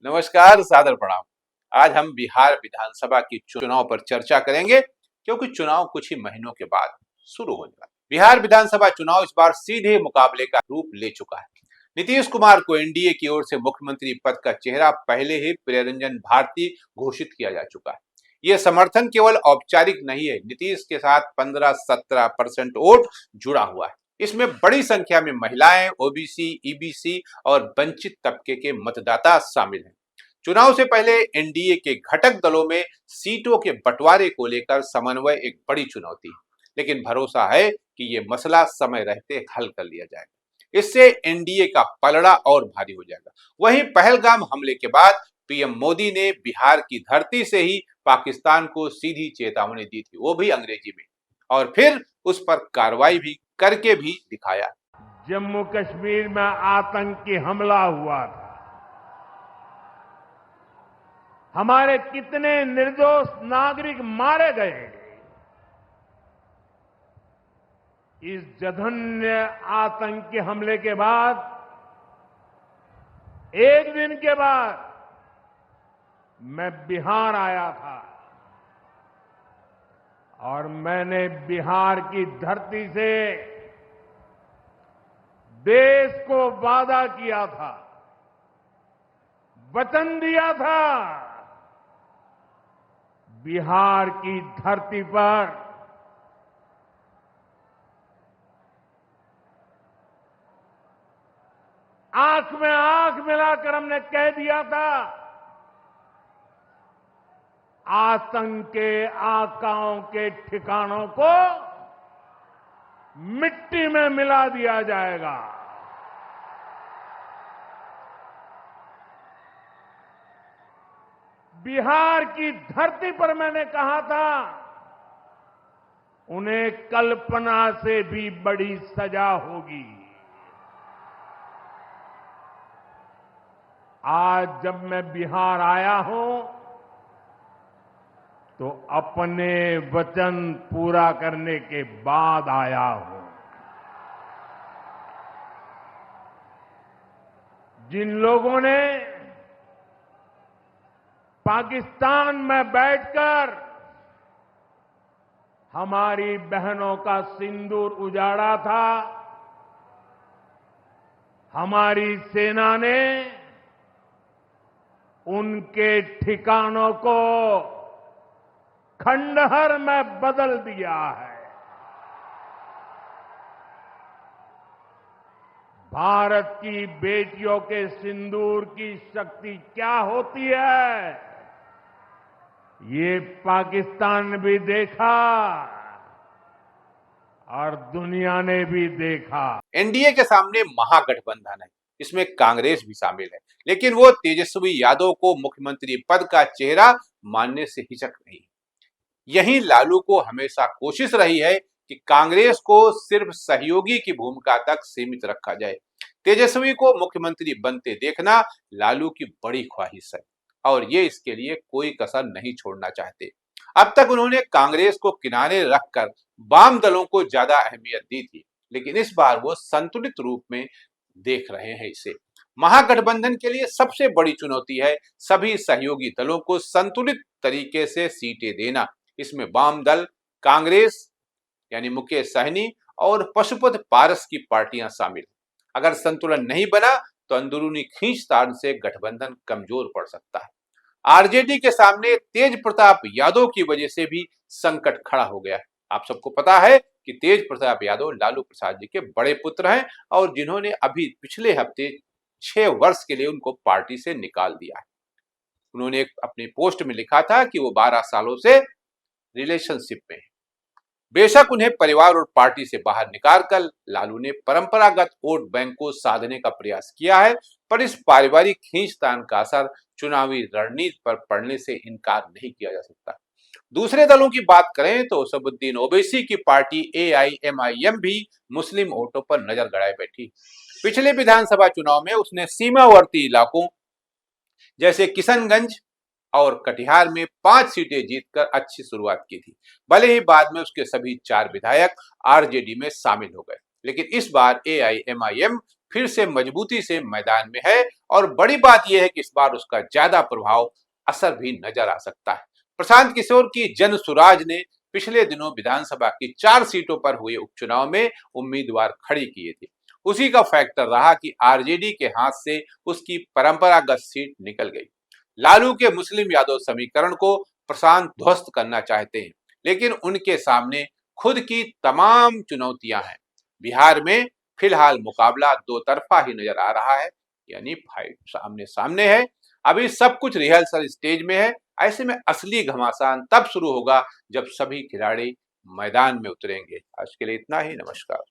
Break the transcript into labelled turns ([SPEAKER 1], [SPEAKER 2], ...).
[SPEAKER 1] नमस्कार, सादर प्रणाम। आज हम बिहार विधानसभा की चुनाव पर चर्चा करेंगे क्योंकि चुनाव कुछ ही महीनों के बाद शुरू होने वाला है। बिहार विधानसभा चुनाव इस बार सीधे मुकाबले का रूप ले चुका है। नीतीश कुमार को एनडीए की ओर से मुख्यमंत्री पद का चेहरा पहले ही प्रियरंजन भारती घोषित किया जा चुका है। ये समर्थन केवल औपचारिक नहीं है, नीतीश के साथ 15-17% वोट जुड़ा हुआ है। इसमें बड़ी संख्या में महिलाएं, ओबीसी, ईबीसी और वंचित तबके के मतदाता शामिल हैं। चुनाव से पहले एनडीए के घटक दलों में सीटों के बंटवारे को लेकर समन्वय एक बड़ी चुनौती है, लेकिन भरोसा है कि ये मसला समय रहते हल कर लिया जाएगा। इससे एनडीए का पलड़ा और भारी हो जाएगा। वहीं पहलगाम हमले के बाद पीएम मोदी ने बिहार की धरती से ही पाकिस्तान को सीधी चेतावनी दी थी, वो भी अंग्रेजी में, और फिर उस पर कार्रवाई भी करके भी दिखाया।
[SPEAKER 2] जम्मू कश्मीर में आतंकी हमला हुआ था। हमारे कितने निर्दोष नागरिक मारे गए। इस जघन्य आतंकी हमले के बाद, एक दिन के बाद मैं बिहार आया था और मैंने बिहार की धरती से देश को वादा किया था, वचन दिया था, बिहार की धरती पर आंख में आंख मिलाकर हमने कह दिया था, आतंक के आकाओं के ठिकानों को मिट्टी में मिला दिया जाएगा। बिहार की धरती पर मैंने कहा था, उन्हें कल्पना से भी बड़ी सजा होगी। आज जब मैं बिहार आया हूं तो अपने वचन पूरा करने के बाद आया हूं। जिन लोगों ने पाकिस्तान में बैठकर हमारी बहनों का सिंदूर उजाड़ा था, हमारी सेना ने उनके ठिकानों को खंडहर में बदल दिया है। भारत की बेटियों के सिंदूर की शक्ति क्या होती है, ये पाकिस्तान भी देखा और दुनिया ने भी देखा।
[SPEAKER 1] एनडीए के सामने महागठबंधन है, इसमें कांग्रेस भी शामिल है, लेकिन वो तेजस्वी यादव को मुख्यमंत्री पद का चेहरा मानने से हिचक रही है। यही लालू को हमेशा कोशिश रही है कि कांग्रेस को सिर्फ सहयोगी की भूमिका तक सीमित रखा जाए। तेजस्वी को मुख्यमंत्री बनते देखना लालू की बड़ी ख्वाहिश है और ये इसके लिए कोई कसर नहीं छोड़ना चाहते। अब तक उन्होंने कांग्रेस को किनारे रखकर वाम दलों को ज्यादा अहमियत दी थी, लेकिन इस बार वो संतुलित रूप में देख रहे हैं इसे। महागठबंधन के लिए सबसे बड़ी चुनौती है सभी सहयोगी दलों को संतुलित तरीके से सीटें देना। इसमें वाम दल, कांग्रेस यानी मुकेश सहनी और पशुपत पारस की पार्टियां शामिल। अगर संतुलन नहीं बना तो अंदरूनी खींचतान से गठबंधन कमजोर पड़ सकता है। आरजेडी के सामने तेज प्रताप यादव की वजह से भी संकट खड़ा हो गया है। आप सबको पता है कि तेज प्रताप यादव लालू प्रसाद जी के बड़े पुत्र हैं और जिन्होंने अभी पिछले हफ्ते 6 वर्ष के लिए उनको पार्टी से निकाल दिया है। उन्होंने अपनी पोस्ट में लिखा था कि वो 12 सालों से रिलेशनशिप में है। बेशक उन्हें परिवार और पार्टी से बाहर निकालकर लालू ने परंपरागत वोट बैंक को साधने का प्रयास किया है, पर इस पारिवारिक खींचतान का असर चुनावी रणनीति पर पड़ने से इनकार नहीं किया जा सकता। दूसरे दलों की बात करें तो असदुद्दीन ओवैसी की पार्टी एआईएमआईएम भी मुस्लिम वोटों पर नजर गड़ाए बैठी। पिछले विधानसभा चुनाव में उसने सीमावर्ती इलाकों जैसे किशनगंज और कटिहार में 5 सीटें जीतकर अच्छी शुरुआत की थी। भले ही बाद में उसके सभी 4 विधायक आरजेडी में शामिल हो गए, लेकिन इस बार एआईएमआईएम फिर से मजबूती से मैदान में है और बड़ी बात यह है कि इस बार उसका ज्यादा प्रभाव असर भी नजर आ सकता है। प्रशांत किशोर की जन सुराज ने पिछले दिनों विधानसभा की 4 सीटों पर हुए उपचुनाव में उम्मीदवार खड़ी किए थे। उसी का फैक्टर रहा कि आरजेडी के हाथ से उसकी परंपरागत सीट निकल गई। लालू के मुस्लिम यादव समीकरण को प्रशांत ध्वस्त करना चाहते हैं, लेकिन उनके सामने खुद की तमाम चुनौतियां हैं। बिहार में फिलहाल मुकाबला दो तरफा ही नजर आ रहा है, यानी फाइट सामने सामने है। अभी सब कुछ रिहर्सल स्टेज में है। ऐसे में असली घमासान तब शुरू होगा जब सभी खिलाड़ी मैदान में उतरेंगे। आज के लिए इतना ही। नमस्कार।